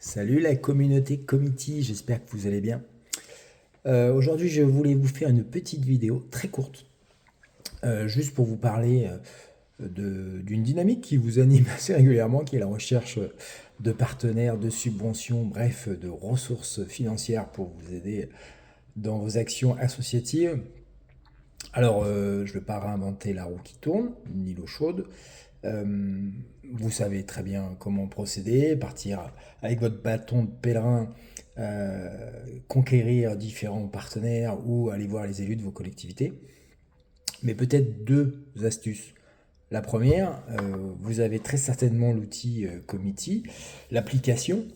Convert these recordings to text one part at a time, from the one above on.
Salut la communauté Committee, j'espère que vous allez bien. Aujourd'hui, je voulais vous faire une petite vidéo très courte, juste pour vous parler d'une dynamique qui vous anime assez régulièrement, qui est la recherche de partenaires, de subventions, bref, de ressources financières pour vous aider dans vos actions associatives. Alors, je ne vais pas réinventer la roue qui tourne, ni l'eau chaude. Euh, Vous savez très bien comment procéder, partir avec votre bâton de pèlerin, conquérir différents partenaires ou aller voir les élus de vos collectivités. Mais peut-être deux astuces. La première, vous avez très certainement l'outil Committee, l'application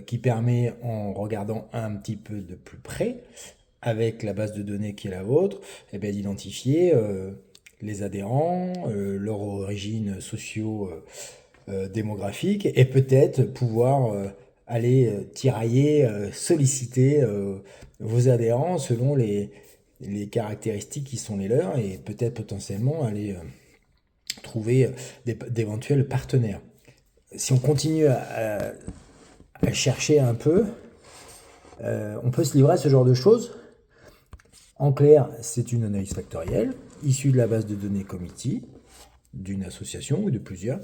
qui permet, en regardant un petit peu de plus près, avec la base de données qui est la vôtre, eh bien, d'identifier les adhérents, leur origine socio-démographique, et peut-être pouvoir aller tirailler, solliciter vos adhérents selon les caractéristiques qui sont les leurs, et peut-être potentiellement aller trouver d'éventuels partenaires. Si on continue à chercher un peu, on peut se livrer à ce genre de choses. En clair, c'est une analyse factorielle issue de la base de données Committee, d'une association ou de plusieurs,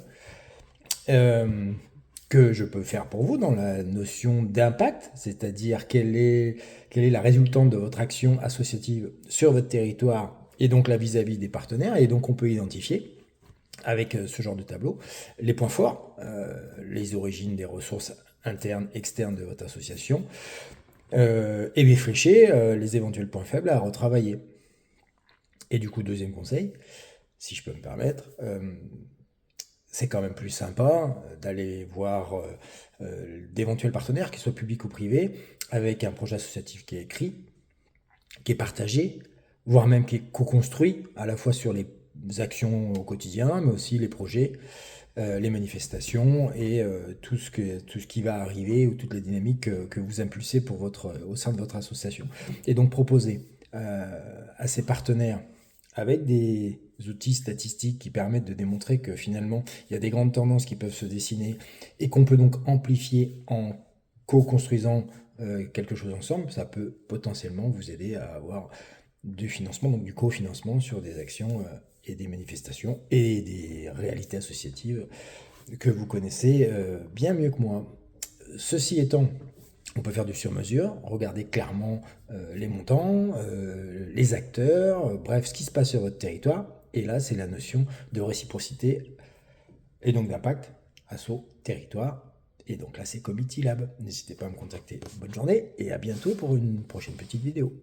que je peux faire pour vous dans la notion d'impact, c'est-à-dire quelle est la résultante de votre action associative sur votre territoire et donc là vis-à-vis des partenaires. Et donc on peut identifier avec ce genre de tableau les points forts, les origines des ressources internes, externes de votre association, et défricher les éventuels points faibles à retravailler. Et du coup, deuxième conseil, si je peux me permettre, c'est quand même plus sympa d'aller voir d'éventuels partenaires, qu'ils soient publics ou privés, avec un projet associatif qui est écrit, qui est partagé, voire même qui est co-construit, à la fois sur les actions au quotidien, mais aussi les projets, les manifestations et tout ce qui va arriver ou toutes les dynamiques que vous impulsez pour au sein de votre association. Et donc proposer à ces partenaires avec des outils statistiques qui permettent de démontrer que finalement il y a des grandes tendances qui peuvent se dessiner et qu'on peut donc amplifier en co-construisant quelque chose ensemble, ça peut potentiellement vous aider à avoir du financement, donc du cofinancement sur des actions et des manifestations et des réalités associatives que vous connaissez bien mieux que moi. Ceci étant, on peut faire du sur-mesure, regarder clairement les montants, les acteurs, bref, ce qui se passe sur votre territoire. Et là, c'est la notion de réciprocité et donc d'impact, asso, territoire. Et donc là, c'est Committee Lab. N'hésitez pas à me contacter. Bonne journée et à bientôt pour une prochaine petite vidéo.